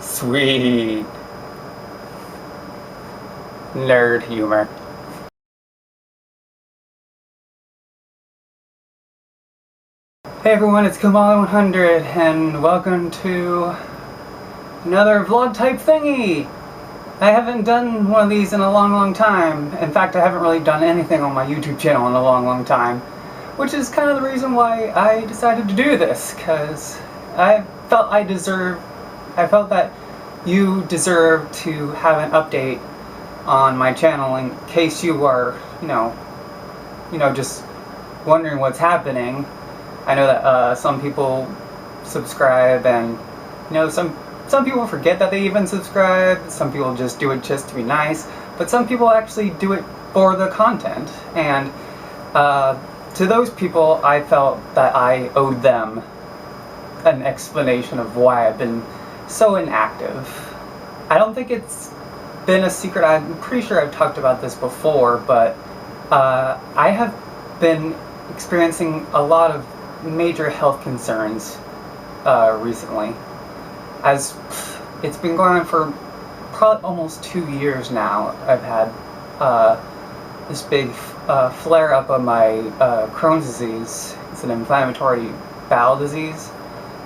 Sweet. Nerd humor. Hey everyone, it's Kamala100 and welcome to another vlog type thingy. I haven't done one of these in a long time. In fact, I haven't really done anything on my YouTube channel in a long time. Which is kind of the reason why I decided to do this, because I felt that you deserve to have an update on my channel in case you are, just wondering what's happening. I know that some people subscribe, and some people forget that they even subscribe. Some people just do it just to be nice, but some people actually do it for the content. And to those people, I felt that I owed them an explanation of why I've been so inactive. I don't think it's been a secret. I'm pretty sure I've talked about this before, but I have been experiencing a lot of major health concerns recently. As it's been going on for probably almost 2 years now. I've had this big flare-up of my Crohn's disease. It's an inflammatory bowel disease,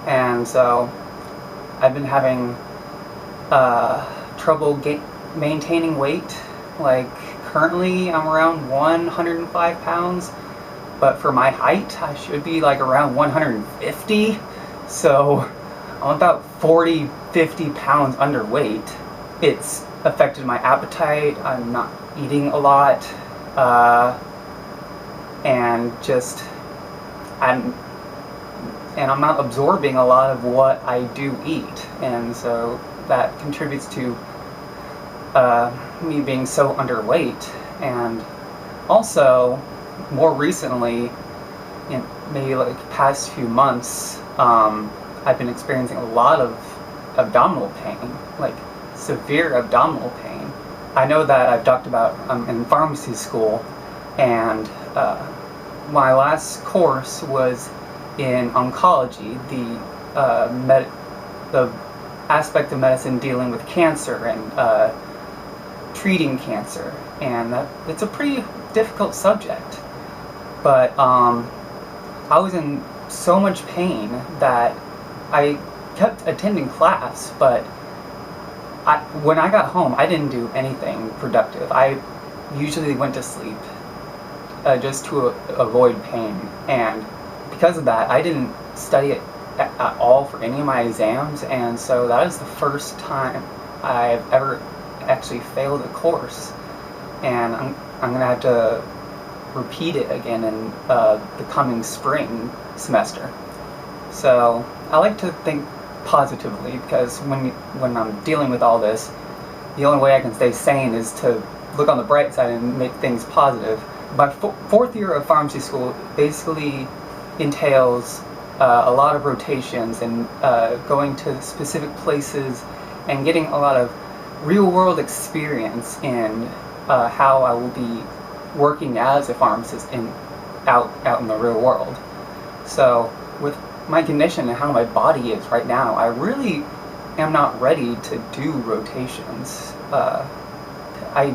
and so I've been having trouble maintaining weight. Like, currently I'm around 105 pounds, but for my height I should be like around 150, so I'm about 40-50 pounds underweight. It's affected my appetite. I'm not eating a lot, and I'm not absorbing a lot of what I do eat, and so that contributes to me being so underweight. And also, more recently, in maybe like past few months, I've been experiencing a lot of abdominal pain, like severe abdominal pain. I know that I've talked about I'm in pharmacy school, and my last course was in oncology, the aspect of medicine dealing with cancer and treating cancer, and it's a pretty difficult subject. But I was in so much pain that I kept attending class, but when I got home, I didn't do anything productive. I usually went to sleep just to avoid pain, and because of that, I didn't study at all for any of my exams, and so that is the first time I've ever actually failed a course, and I'm gonna have to repeat it again in the coming spring semester. So I like to think positively, because when I'm dealing with all this, the only way I can stay sane is to look on the bright side and make things positive. My fourth year of pharmacy school basically entails a lot of rotations and going to specific places and getting a lot of real-world experience in how I will be working as a pharmacist out in the real world. So with my condition and how my body is right now, I really am not ready to do rotations. I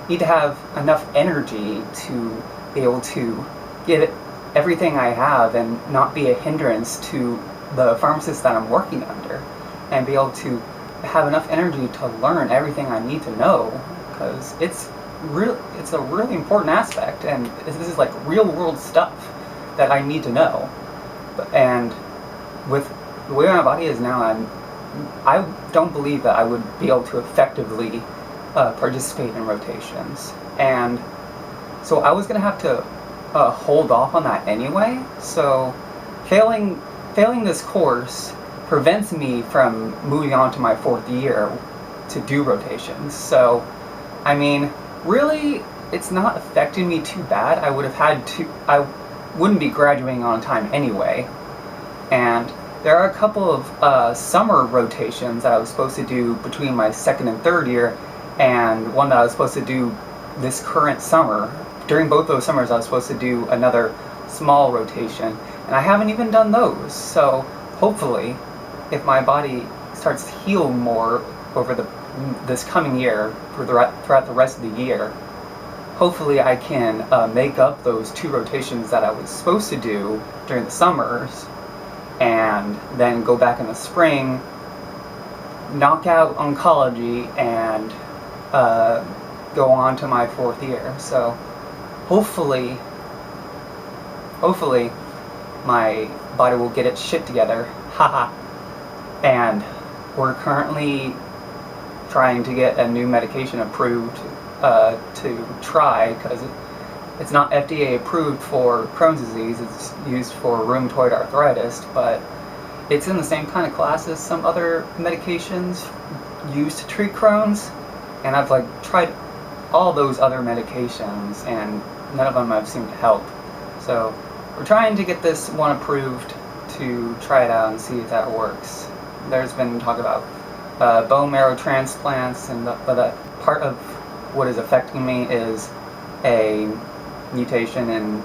need to have enough energy to be able to get everything I have and not be a hindrance to the pharmacist that I'm working under, and be able to have enough energy to learn everything I need to know, because it's a really important aspect, and this is like real world stuff that I need to know. And with the way my body is now, I don't believe that I would be able to effectively participate in rotations, and so I was gonna have to hold off on that anyway. So failing this course prevents me from moving on to my fourth year to do rotations. So I mean, really, it's not affecting me too bad. I wouldn't be graduating on time anyway. And there are a couple of summer rotations that I was supposed to do between my second and third year, and one that I was supposed to do this current summer. During both those summers, I was supposed to do another small rotation, and I haven't even done those. So hopefully, if my body starts to heal more over this coming year, throughout the rest of the year, hopefully I can make up those 2 rotations that I was supposed to do during the summers, and then go back in the spring, knock out oncology, and go on to my 4th year. So hopefully my body will get its shit together. Haha. And we're currently trying to get a new medication approved to try, because it's not FDA approved for Crohn's disease. It's used for rheumatoid arthritis, but it's in the same kind of class as some other medications used to treat Crohn's. And I've tried all those other medications, and none of them have seemed to help. So we're trying to get this one approved to try it out and see if that works. There's been talk about bone marrow transplants, but that part of what is affecting me is a mutation in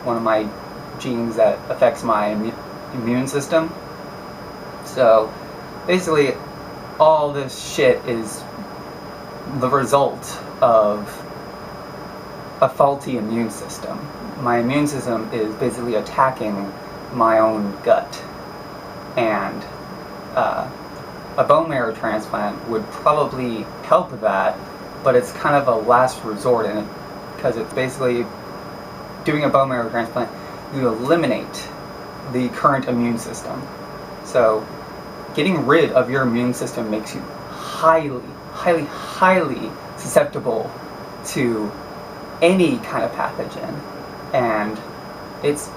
one of my genes that affects my immune system. So basically all this shit is the result of a faulty immune system. My immune system is basically attacking my own gut, and a bone marrow transplant would probably help with that, but it's kind of a last resort, because it's basically doing a bone marrow transplant, you eliminate the current immune system. So getting rid of your immune system makes you highly susceptible to any kind of pathogen, and it's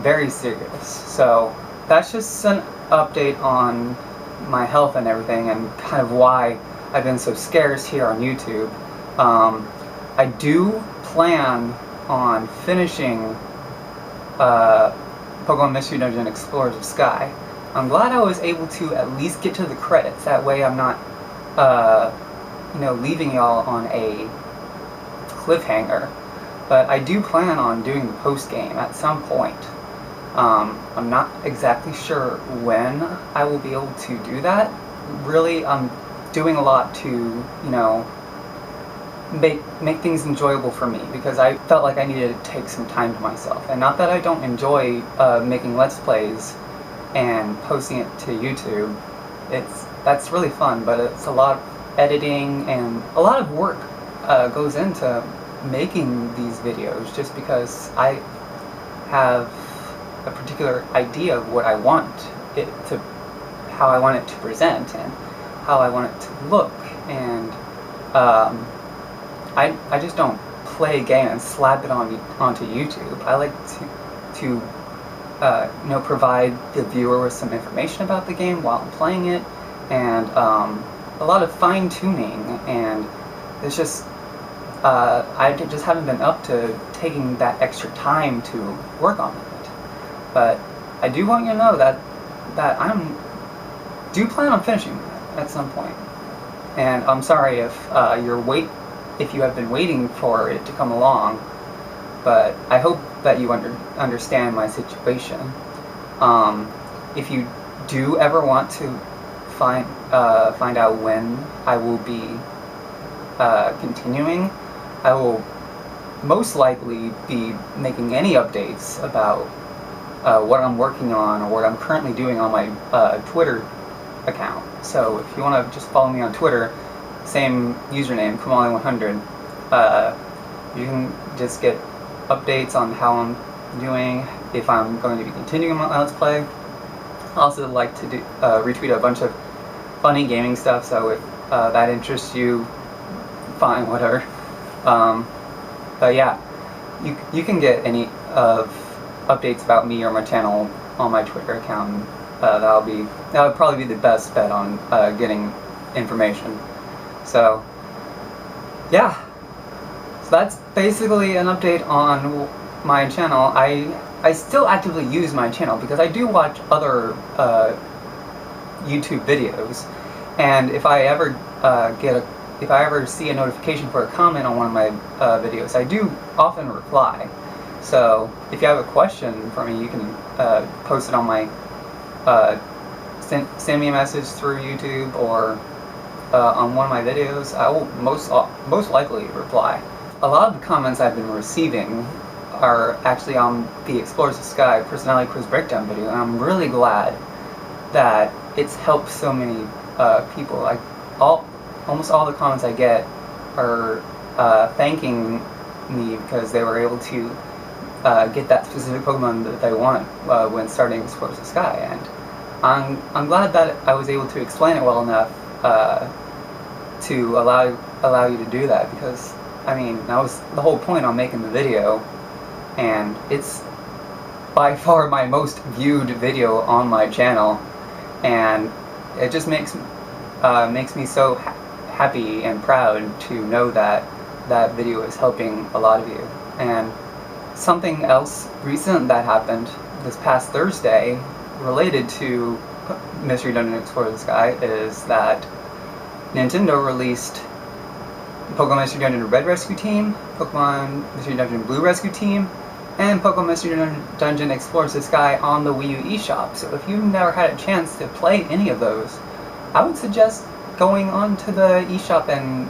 very serious. So that's just an update on my health and everything, and kind of why I've been so scarce here on YouTube. I do plan on finishing Pokemon Mystery Dungeon Explorers of Sky. I'm glad I was able to at least get to the credits. That way I'm not leaving y'all on a cliffhanger. But I do plan on doing the post-game at some point. I'm not exactly sure when I will be able to do that. Really, I'm doing a lot to, make things enjoyable for me, because I felt like I needed to take some time to myself. And not that I don't enjoy making Let's Plays and posting it to YouTube. That's really fun, but it's a lot of editing and a lot of work goes into making these videos, just because I have a particular idea of what I want how I want it to present, and how I want it to look, and I just don't play a game and slap it onto YouTube. I like to provide the viewer with some information about the game while I'm playing it, and a lot of fine-tuning, and it's just I just haven't been up to taking that extra time to work on it. But I do want you to know that do plan on finishing it at some point. And I'm sorry if you have been waiting for it to come along, but I hope that you understand my situation. If you do ever want to find out when I will be continuing, I will most likely be making any updates about what I'm working on, or what I'm currently doing on my Twitter account. So if you want to just follow me on Twitter, same username, Kamali100, you can just get updates on how I'm doing, if I'm going to be continuing my Let's Play. I also like to retweet a bunch of funny gaming stuff, so if that interests you, fine, whatever. But yeah, you can get any of updates about me or my channel on my Twitter account. That would probably be the best bet on getting information. So yeah, so that's basically an update on my channel. I still actively use my channel because I do watch other YouTube videos, and if I ever see a notification for a comment on one of my videos, I do often reply. So if you have a question for me, you can post it on my send me a message through YouTube or on one of my videos, I will most likely reply. A lot of the comments I've been receiving are actually on the Explorers of Sky personality quiz breakdown video, and I'm really glad that it's helped so many people. Almost all the comments I get are thanking me because they were able to get that specific Pokemon that they want when starting Explorers of Sky, and I'm glad that I was able to explain it well enough to allow you to do that, because I mean that was the whole point on making the video, and it's by far my most viewed video on my channel, and it just makes me so happy and proud to know that that video is helping a lot of you. And something else recent that happened this past Thursday related to Mystery Dungeon Explorers of the Sky is that Nintendo released Pokemon Mystery Dungeon Red Rescue Team, Pokemon Mystery Dungeon Blue Rescue Team, and Pokemon Mystery Dungeon Explorers of the Sky on the Wii U eShop. So if you've never had a chance to play any of those, I would suggest going onto the eShop and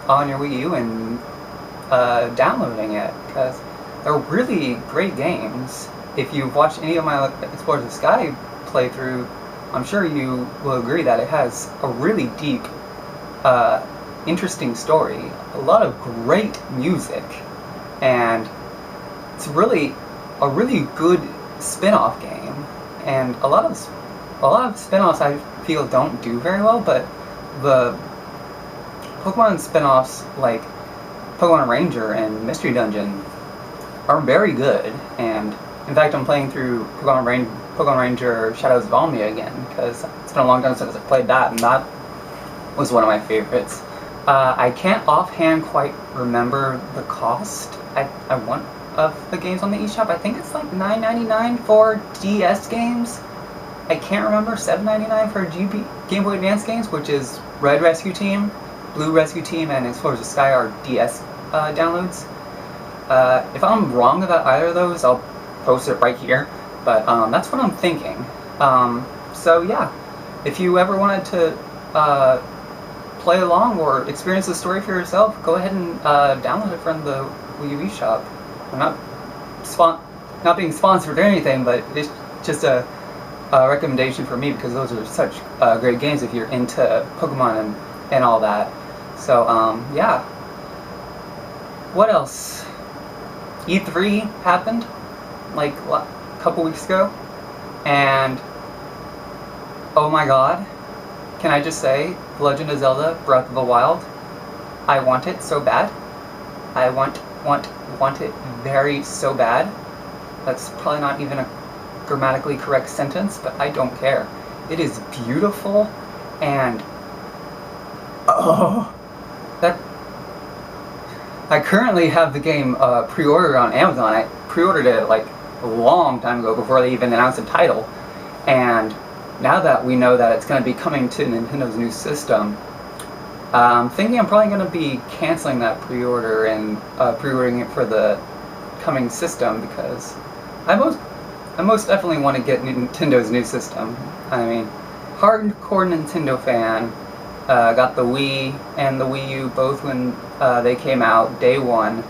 on your Wii U and downloading it, because they're really great games. If you've watched any of my Explorers of the Sky playthrough, I'm sure you will agree that it has a really deep, interesting story, a lot of great music, and it's really a really good spin-off game. And a lot of spin-offs I feel don't do very well, but the Pokemon spin-offs like Pokemon Ranger and Mystery Dungeon are very good. And in fact, I'm playing through Pokemon Ranger Shadows of Almia again, because it's been a long time since I played that, and that was one of my favorites. I can't offhand quite remember the cost I want of the games on the eShop. I think it's like $9.99 for DS games. I can't remember, $7.99 for Game Boy Advance games, which is Red Rescue Team, Blue Rescue Team, and Explorers of Sky are DS downloads. If I'm wrong about either of those, I'll post it right here, but that's what I'm thinking. So yeah, if you ever wanted to play along or experience the story for yourself, go ahead and download it from the Wii U eShop. I'm not being sponsored or anything, but it's just a recommendation for me, because those are such great games if you're into Pokemon and all that. So yeah. What else? E3 happened like a couple weeks ago, and oh my god, can I just say, The Legend of Zelda Breath of the Wild, I want it so bad. I want it very so bad. That's probably not even a grammatically correct sentence, but I don't care. It is beautiful, and I currently have the game pre-ordered on Amazon. I pre-ordered it like a long time ago before they even announced the title, and now that we know that it's going to be coming to Nintendo's new system, I'm thinking I'm probably going to be canceling that pre-order and pre-ordering it for the coming system, because I most definitely want to get Nintendo's new system. I mean, hardcore Nintendo fan, got the Wii and the Wii U both when they came out day one,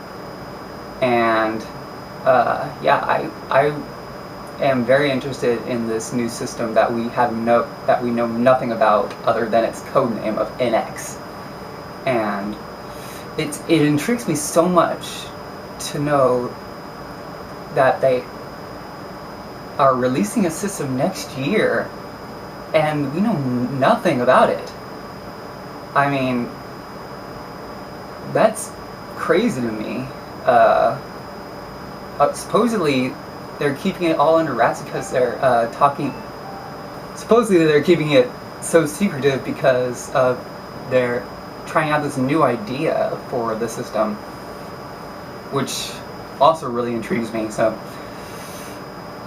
and yeah, I am very interested in this new system that we know nothing about other than its codename of NX, and it intrigues me so much to know that they are releasing a system next year, and we know nothing about it. I mean, that's crazy to me. Supposedly, they're keeping it all under wraps because they're supposedly they're keeping it so secretive because they're trying out this new idea for the system, which also really intrigues me. So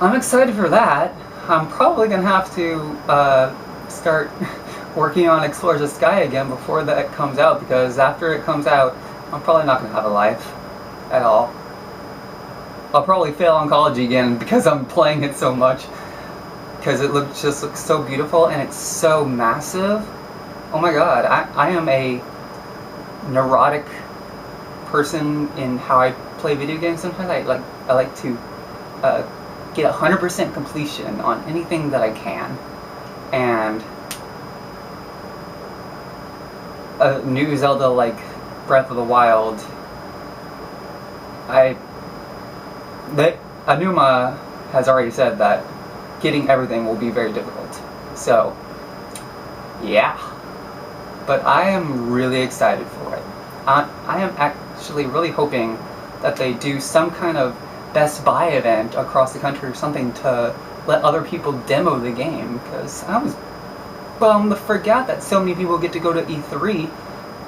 I'm excited for that. I'm probably gonna have to start working on Explorers of Sky again before that comes out, because after it comes out, I'm probably not gonna have a life at all. I'll probably fail on college again because I'm playing it so much. because it just looks so beautiful and it's so massive. Oh my god, I am a neurotic person in how I play video games. Sometimes I like to get 100% completion on anything that I can, and a new Zelda like Breath of the Wild, Anuma has already said that getting everything will be very difficult. So, yeah. But I am really excited for it. I am actually really hoping that they do some kind of Best Buy event across the country or something to let other people demo the game, because I was bummed to forget that so many people get to go to E3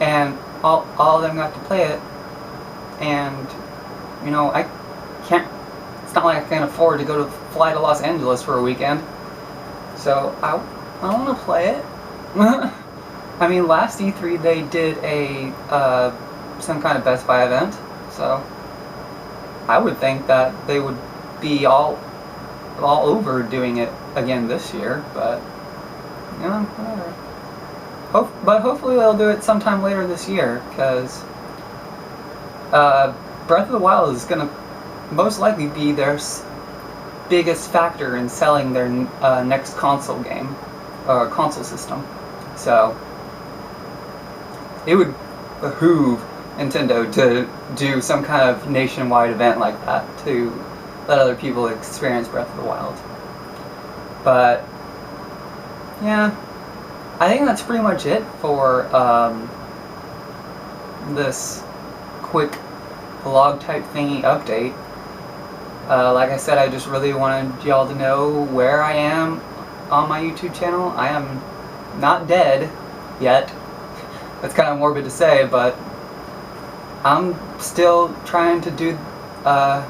and all of them got to play it, and you know, I can't, it's not like I can afford to fly to Los Angeles for a weekend, so I want to play it. I mean, last E3 they did a some kind of Best Buy event, so I would think that they would be all over doing it again this year, but yeah, whatever. But hopefully they'll do it sometime later this year, because Breath of the Wild is going to most likely be their biggest factor in selling their next console game, or console system. So it would behoove Nintendo to do some kind of nationwide event like that to let other people experience Breath of the Wild. But yeah, I think that's pretty much it for this quick vlog type thingy update. Like I said, I just really wanted y'all to know where I am on my YouTube channel. I am not dead yet. That's kind of morbid to say, but I'm still trying to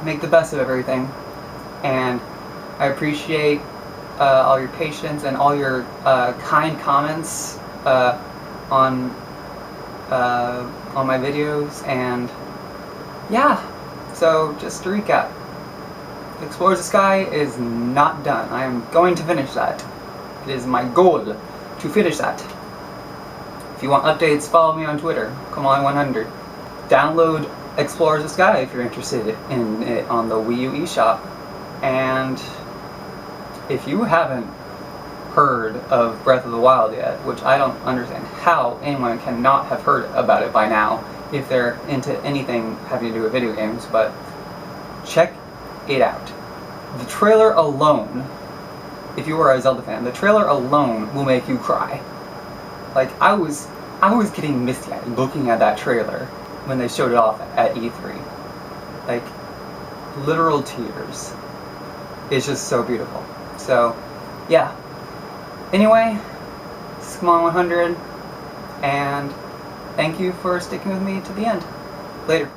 make the best of everything, and I appreciate all your patience and all your kind comments on my videos. And yeah, so just to recap, Explores the Sky is not done. I am going to finish that. It is my goal to finish that. If you want updates, follow me on Twitter, Kamali100. Download Explores the Sky if you're interested in it on the Wii U eShop. And if you haven't heard of Breath of the Wild yet, which I don't understand how anyone cannot have heard about it by now if they're into anything having to do with video games, but check it out. The trailer alone, if you are a Zelda fan, the trailer alone will make you cry. Like, I was getting misty-eyed looking at that trailer when they showed it off at E3. Like, literal tears. It's just so beautiful. So, yeah. Anyway, this is Kamali100, and thank you for sticking with me to the end. Later.